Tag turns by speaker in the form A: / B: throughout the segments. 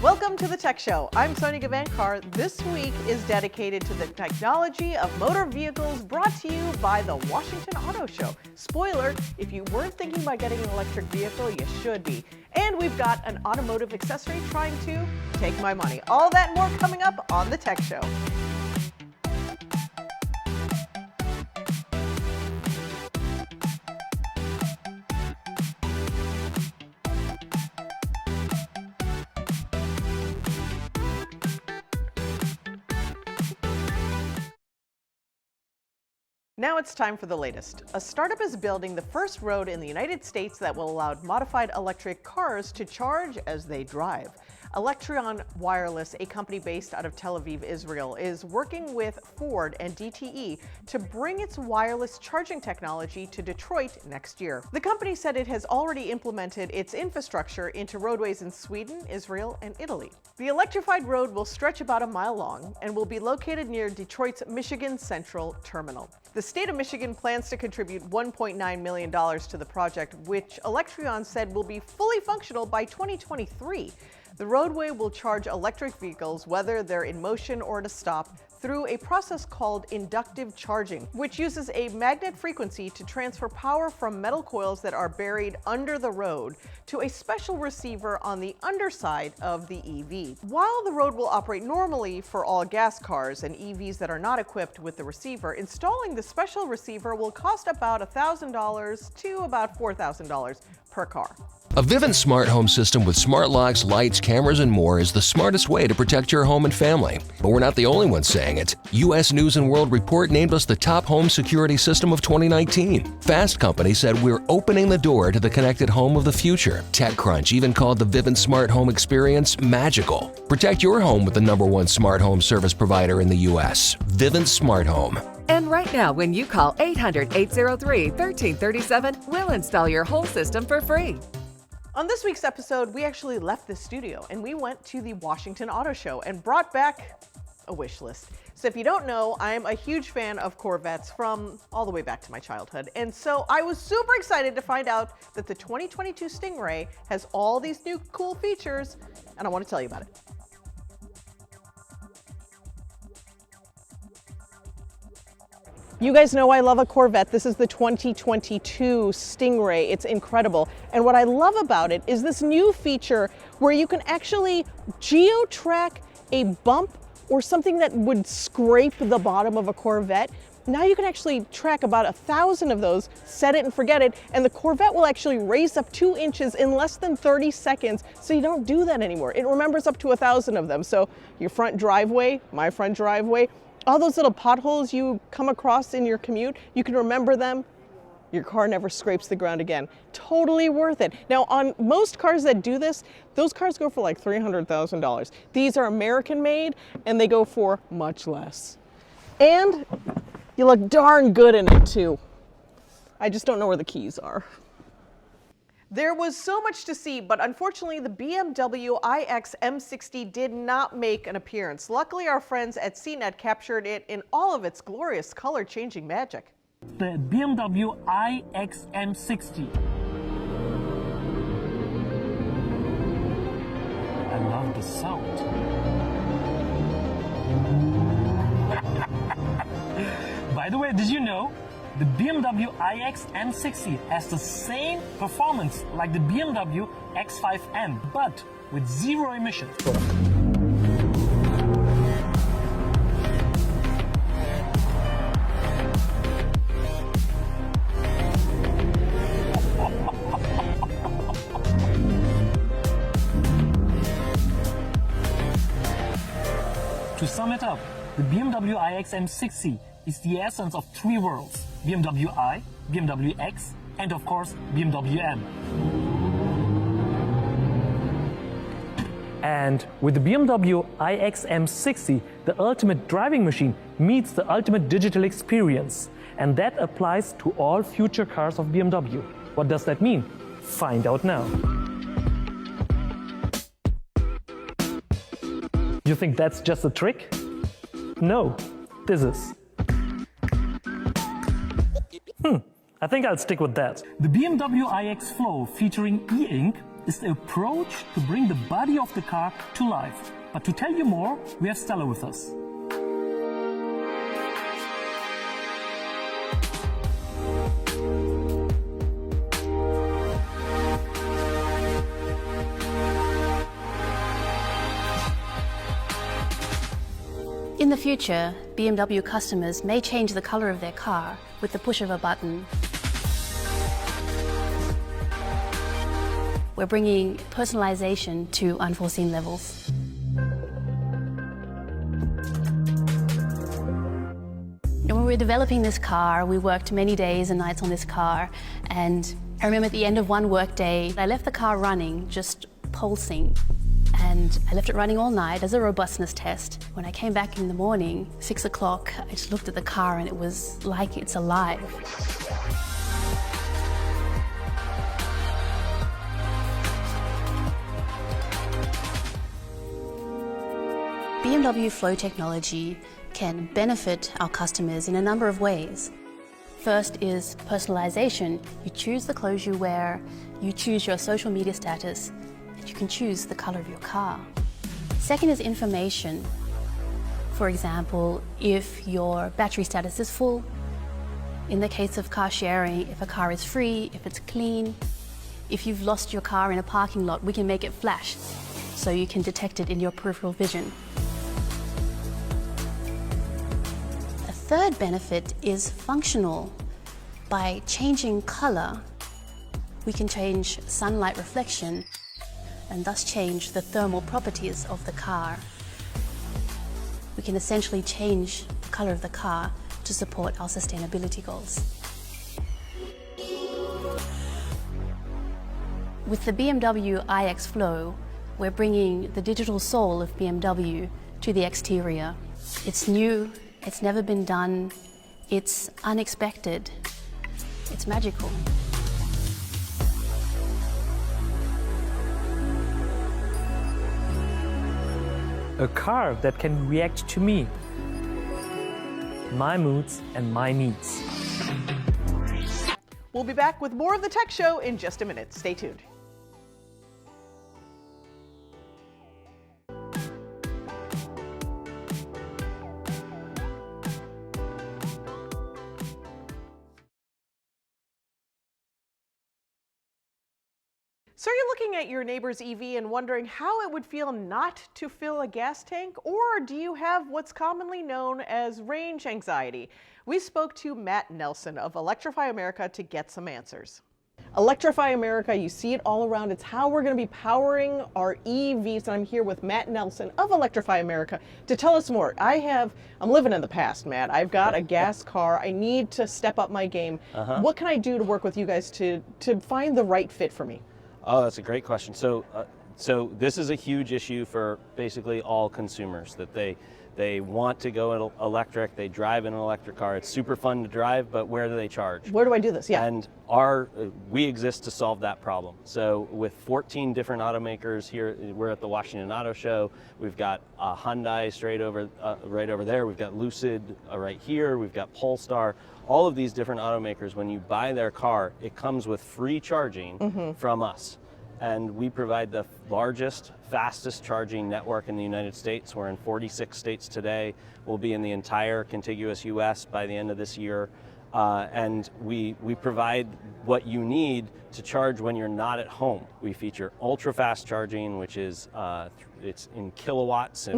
A: Welcome to the Tech Show. I'm Sonya. This week is dedicated to the technology of motor vehicles, brought to you by the Washington Auto Show. Spoiler, if you weren't thinking about getting an electric vehicle, you should be. And we've got an automotive accessory trying to take my money. All that and more coming up on the Tech Show. Now it's time for the latest. A startup is building the first road in the United States that will allow modified electric cars to charge as they drive. Electron Wireless, a company based out of Tel Aviv, Israel, is working with Ford and DTE to bring its wireless charging technology to Detroit next year. The company said it has already implemented its infrastructure into roadways in Sweden, Israel, and Italy. The electrified road will stretch about a mile long and will be located near Detroit's Michigan Central Terminal. The state of Michigan plans to contribute $1.9 million to the project, which Electron said will be fully functional by 2023. The roadway will charge electric vehicles, whether they're in motion or at a stop, through a process called inductive charging, which uses a magnet frequency to transfer power from metal coils that are buried under the road to a special receiver on the underside of the EV. While the road will operate normally for all gas cars and EVs that are not equipped with the receiver, installing the special receiver will cost about $1,000 to about $4,000 per car.
B: A Vivint smart home system with smart locks, lights, cameras, and more is the smartest way to protect your home and family. But we're not the only ones saying it. U.S. News & World Report named us the top home security system of 2019. Fast Company said we're opening the door to the connected home of the future. TechCrunch even called the Vivint smart home experience magical. Protect your home with the #1 smart home service provider in the U.S., Vivint Smart Home.
C: And right now, when you call 800-803-1337, we'll install your whole system for free.
A: On this week's episode, we actually left the studio and we went to the Washington Auto Show and brought back a wish list. So if you don't know, I'm a huge fan of Corvettes from all the way back to my childhood. And so I was super excited to find out that the 2022 Stingray has all these new cool features, and I want to tell you about it. You guys know I love a Corvette. This is the 2022 Stingray. It's incredible. And what I love about it is this new feature where you can actually geo-track a bump or something that would scrape the bottom of a Corvette. Now you can actually track about 1,000 of those, set it and forget it, and the Corvette will actually raise up 2 inches in less than 30 seconds, so you don't do that anymore. It remembers up to 1,000 of them. So your front driveway, my front driveway, all those little potholes you come across in your commute, you can remember them. Your car never scrapes the ground again. Totally worth it. Now, on most cars that do this, those cars go for like $300,000. These are American made and they go for much less. And you look darn good in it too. I just don't know where the keys are. There was so much to see, but unfortunately the BMW iX M60 did not make an appearance. Luckily, our friends at CNET captured it in all of its glorious color-changing magic.
D: The BMW iX M60. I love the sound. By the way, did you know the BMW iX M60 has the same performance like the BMW X5M, but with 0 emissions? To sum it up, the BMW iX M60 is the essence of 3 worlds: BMW i, BMW X, and of course BMW M. And with the BMW iX M60, the ultimate driving machine meets the ultimate digital experience. And that applies to all future cars of BMW. What does that mean? Find out now. You think that's just a trick? No, this is. I think I'll stick with that. The BMW iX Flow featuring e-ink is the approach to bring the body of the car to life. But to tell you more, we have Stella with us.
E: In the future, BMW customers may change the color of their car with the push of a button. We're bringing personalization to unforeseen levels. When we were developing this car, we worked many days and nights on this car, and I remember at the end of one work day, I left the car running, just pulsing. And I left it running all night as a robustness test. When I came back in the morning, 6 o'clock, I just looked at the car and it was like it's alive. BMW Flow technology can benefit our customers in a number of ways. First is personalization. You choose the clothes you wear, you choose your social media status, and you can choose the color of your car. Second is information. For example, if your battery status is full, in the case of car sharing, if a car is free, if it's clean, if you've lost your car in a parking lot, we can make it flash so you can detect it in your peripheral vision. A third benefit is functional. By changing color, we can change sunlight reflection and thus change the thermal properties of the car. We can essentially change the color of the car to support our sustainability goals. With the BMW iX Flow, we're bringing the digital soul of BMW to the exterior. It's new, it's never been done, it's unexpected, it's magical.
D: A car that can react to me, my moods and my needs.
A: We'll be back with more of the Tech Show in just a minute. Stay tuned. So are you looking at your neighbor's EV and wondering how it would feel not to fill a gas tank? Or do you have what's commonly known as range anxiety? We spoke to Matt Nelson of Electrify America to get some answers. Electrify America, you see it all around. It's how we're going to be powering our EVs. And I'm here with Matt Nelson of Electrify America to tell us more. I'm living in the past, Matt. I've got a gas car. I need to step up my game. What can I do to work with you guys to find the right fit for me?
F: Oh, that's a great question. So this is a huge issue for basically all consumers, that they want to go electric, they drive in an electric car. It's super fun to drive, but where do they charge?
A: Where do I do this? Yeah.
F: And we exist to solve that problem. So with 14 different automakers here, we're at the Washington Auto Show. We've got Hyundai right over there. We've got Lucid right here. We've got Polestar. All of these different automakers, when you buy their car, it comes with free charging from us. And we provide the largest, fastest charging network in the United States. We're in 46 states today. We'll be in the entire contiguous US by the end of this year. And we provide what you need to charge when you're not at home. We feature ultra fast charging, which is it's in kilowatts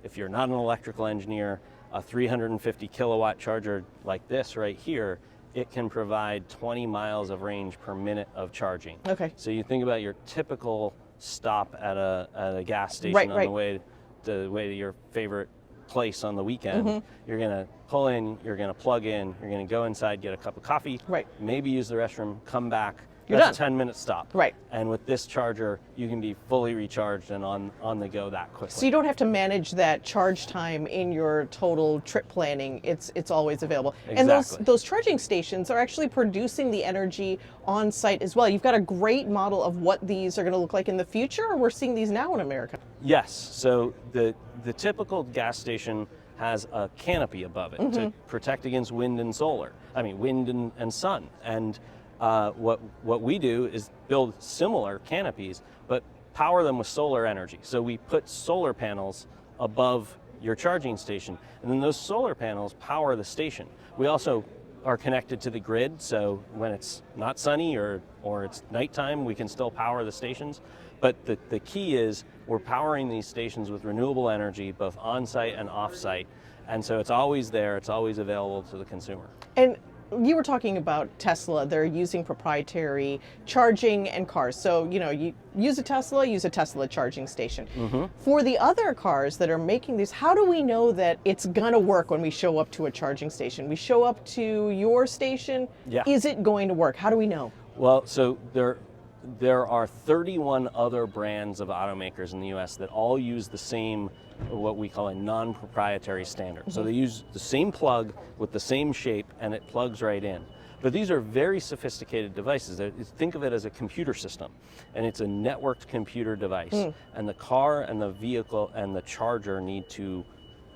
F: if you're not an electrical engineer. A 350 kilowatt charger like this right here, it can provide 20 miles of range per minute of charging. Okay. So you think about your typical stop at a gas station on the way to your favorite place on the weekend. You're gonna pull in, you're gonna plug in, you're gonna go inside, get a cup of coffee, maybe use the restroom, come back. That's a 10-minute stop. Right. And with this charger, you can be fully recharged and on the go that quickly.
A: So you don't have to manage that charge time in your total trip planning. It's always available.
F: Exactly.
A: And those charging stations are actually producing the energy on site as well. You've got a great model of what these are going to look like in the future, or we're seeing these now in America?
F: Yes. So the typical gas station has a canopy above it to protect against wind and solar. I mean, wind and sun. And what we do is build similar canopies, but power them with solar energy. So we put solar panels above your charging station, and then those solar panels power the station. We also are connected to the grid, so when it's not sunny or it's nighttime, we can still power the stations. But the key is we're powering these stations with renewable energy, both on-site and off-site, and so it's always there, it's always available to the consumer.
A: And you were talking about Tesla. They're using proprietary charging and cars. So, you know, you use a Tesla charging station. For the other cars that are making these, how do we know that it's gonna work when we show up to a charging station? We show up to your station, is it going to work? How do we know?
F: Well, so there are 31 other brands of automakers in the US that all use the same, what we call a non-proprietary standard. So they use the same plug with the same shape and it plugs right in. But these are very sophisticated devices. Think of it as a computer system, and it's a networked computer device. And the car and the vehicle and the charger need to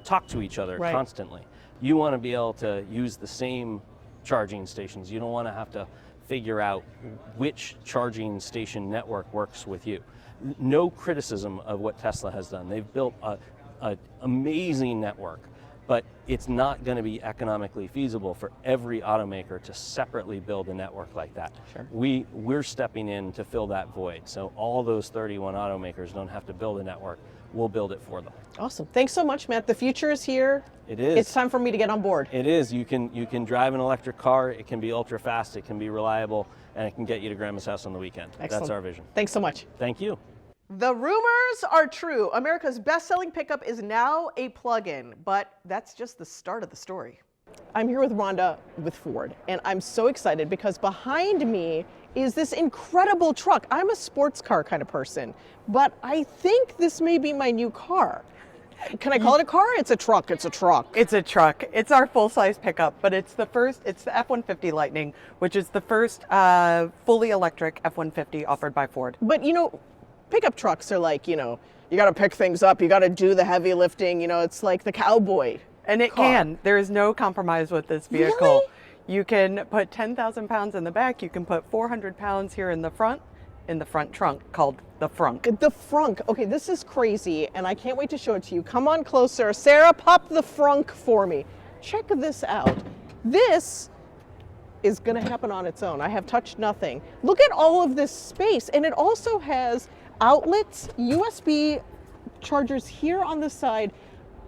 F: talk to each other constantly. You want to be able to use the same charging stations. You don't want to have to figure out which charging station network works with you. No criticism of what Tesla has done. They've built an amazing network, but it's not going to be economically feasible for every automaker to separately build a network like that. We're stepping in to fill that void, so all those 31 automakers don't have to build a network. We'll build it for them.
A: Awesome. Thanks so much, Matt. The future is here.
F: It is.
A: It's time for me to get on board.
F: It is. You can drive an electric car. It can be ultra fast. It can be reliable, and it can get you to Grandma's house on the weekend.
A: Excellent.
F: That's our vision.
A: Thanks so much.
F: Thank you.
A: The rumors are true. America's best-selling pickup is now a plug-in, but that's just the start of the story. I'm here with Rhonda with Ford, and I'm so excited because behind me is this incredible truck. I'm a sports car kind of person, but I think this may be my new car. Can I call it a car? It's a truck. It's a truck.
G: It's a truck. It's our full-size pickup, but it's the F-150 Lightning, which is the first fully electric F-150 offered by Ford.
A: But you know, pickup trucks are like, you know, you got to pick things up, you got to do the heavy lifting, you know, it's like the cowboy.
G: And it can. There is no compromise with this vehicle.
A: Really?
G: You can put 10,000 pounds in the back. You can put 400 pounds here in the front trunk called the frunk.
A: The frunk. Okay, this is crazy, and I can't wait to show it to you. Come on closer. Sarah, pop the frunk for me. Check this out. This is going to happen on its own. I have touched nothing. Look at all of this space, and it also has outlets, USB chargers here on the side.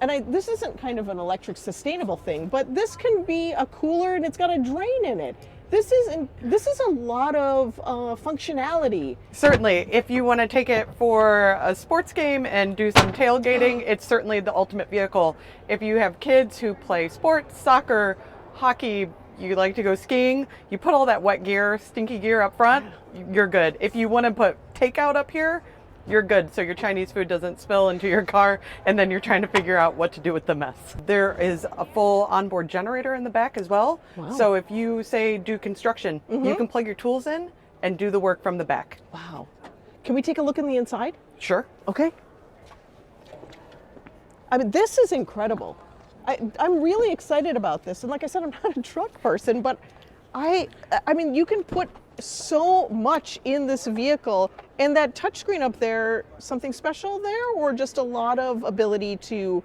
A: And this isn't kind of an electric sustainable thing, but this can be a cooler and it's got a drain in it. This is a lot of functionality.
G: Certainly, if you want to take it for a sports game and do some tailgating, it's certainly the ultimate vehicle. If you have kids who play sports, soccer, hockey, you like to go skiing, you put all that wet gear, stinky gear up front, you're good. If you want to put takeout up here, you're good, so your Chinese food doesn't spill into your car and then you're trying to figure out what to do with the mess. There is a full onboard generator in the back as well. Wow. So if you say do construction, you can plug your tools in and do the work from the back.
A: Wow. Can we take a look in the inside?
G: Sure.
A: Okay. I mean, this is incredible. I'm really excited about this. And like I said, I'm not a truck person, but I mean, you can put so much in this vehicle. And that touchscreen up there, something special there, or just a lot of ability to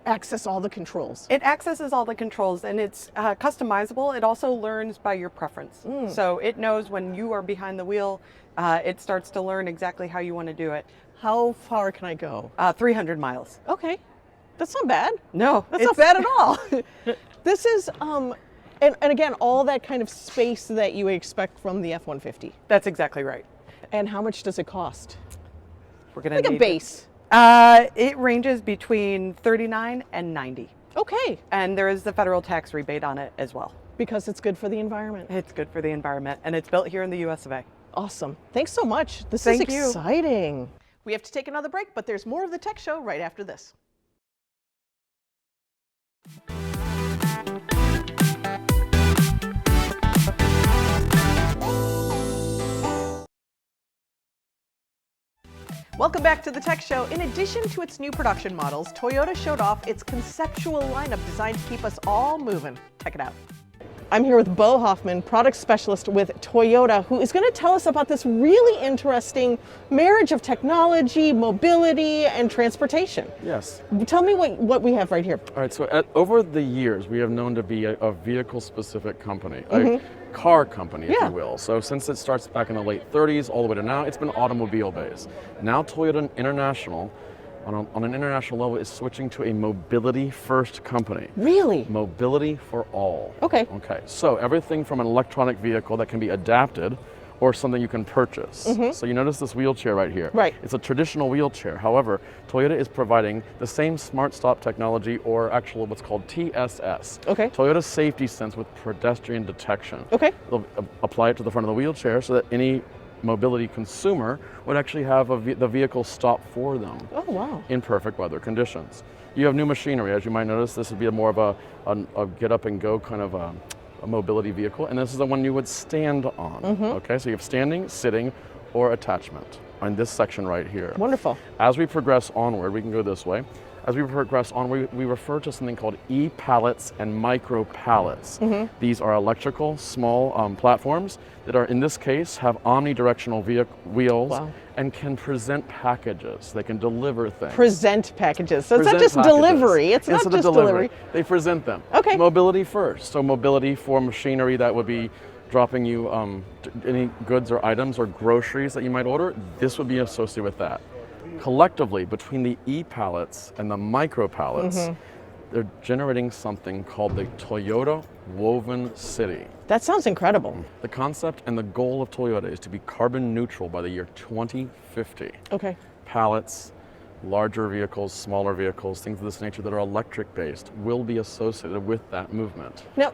A: access all the controls?
G: It accesses all the controls, and it's customizable. It also learns by your preference. So it knows when you are behind the wheel, it starts to learn exactly how you want to do it.
A: How far can I go?
G: 300 miles.
A: Okay, that's not bad.
G: No,
A: that's not bad at all. This is, and again, all that kind of space that you expect from the F-150.
G: That's exactly right.
A: And how much does it cost?
G: We're gonna
A: like a base.
G: It ranges between $39 and $90.
A: Okay.
G: And there is the federal tax rebate on it as well.
A: Because it's good for the environment.
G: It's good for the environment, and it's built here in the US of A.
A: Awesome. Thanks so much. This is exciting. We have to take another break, but there's more of the Tech Show right after this. Welcome back to the Tech Show. In addition to its new production models, Toyota showed off its conceptual lineup designed to keep us all moving. Check it out. I'm here with Bo Hoffman, product specialist with Toyota, who is going to tell us about this really interesting marriage of technology, mobility, and transportation.
H: Yes.
A: Tell me what we have right here.
H: All right, so over the years, we have known to be a vehicle-specific company, a car company, if you will. So since it starts back in the late 30s all the way to now, it's been automobile-based. Now Toyota International, on an international level, is switching to a mobility-first company.
A: Really?
H: Mobility for all.
A: Okay.
H: Okay, so everything from an electronic vehicle that can be adapted or something you can purchase. So you notice this wheelchair right here.
A: Right.
H: It's a traditional wheelchair. However, Toyota is providing the same smart stop technology, or actually what's called TSS.
A: Okay.
H: Toyota Safety Sense with pedestrian detection.
A: Okay.
H: They'll apply it to the front of the wheelchair so that any mobility consumer would actually have the vehicle stop for them.
A: Oh, wow.
H: In perfect weather conditions. You have new machinery. As you might notice, this would be more of a get up and go kind of a mobility vehicle, and this is the one you would stand on. Okay, so you have standing, sitting, or attachment on this section right here.
A: Wonderful.
H: As we progress onward, we can go this way. As we progress on, we refer to something called e-pallets and micro-pallets. These are electrical, small platforms that are, in this case, have omnidirectional wheels and can present packages. They can deliver things.
A: Present packages. So it's not
H: Present
A: just
H: packages.
A: delivery. It's not
H: Instead of
A: just delivery.
H: They present them.
A: Okay.
H: Mobility first. So mobility for machinery that would be dropping you any goods or items or groceries that you might order, this would be associated with that. Collectively, between the e-pallets and the micro-pallets, they're generating something called the Toyota Woven City.
A: That sounds incredible.
H: The concept and the goal of Toyota is to be carbon neutral by the year 2050.
A: Okay.
H: Pallets, larger vehicles, smaller vehicles, things of this nature that are electric based will be associated with that movement.
A: Now,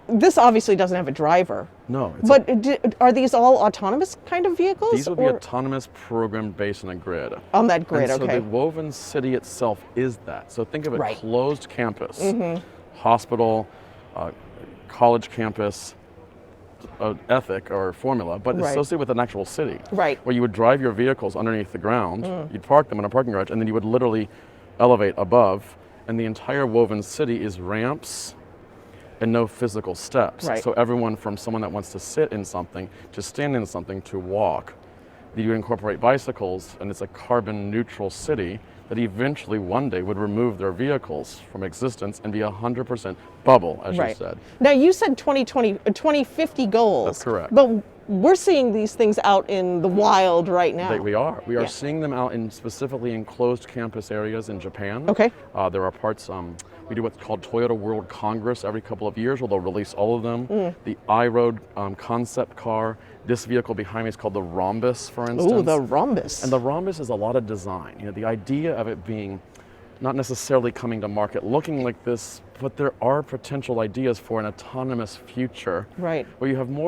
A: this obviously doesn't have a driver.
H: No.
A: But are these all autonomous kind of vehicles?
H: These will be autonomous, program based on a grid.
A: On that grid,
H: and so
A: okay.
H: the Woven City itself is that. So think of it,
A: Right.
H: closed campus, hospital, college campus, ethic or formula, but
A: Right.
H: associated with an actual city.
A: Right.
H: Where you would drive your vehicles underneath the ground, you'd park them in a parking garage, and then you would literally elevate above, and the entire Woven City is ramps and no physical steps.
A: Right.
H: So everyone from someone that wants to sit in something, to stand in something, to walk. You incorporate bicycles, and it's a carbon neutral city that eventually one day would remove their vehicles from existence and be 100% bubble, as you said.
A: Now you said 2050 goals.
H: That's correct.
A: But we're seeing these things out in the wild right now.
H: We are seeing them out in specifically enclosed campus areas in Japan.
A: Okay.
H: There are parts, we do what's called Toyota World Congress every couple of years, where they'll release all of them. The iRoad concept car. This vehicle behind me is called the Rhombus, for instance.
A: Ooh, the Rhombus.
H: And the Rhombus is a lot of design. You know, the idea of it being not necessarily coming to market looking like this, but there are potential ideas for an autonomous future.
A: Right.
H: Where you have more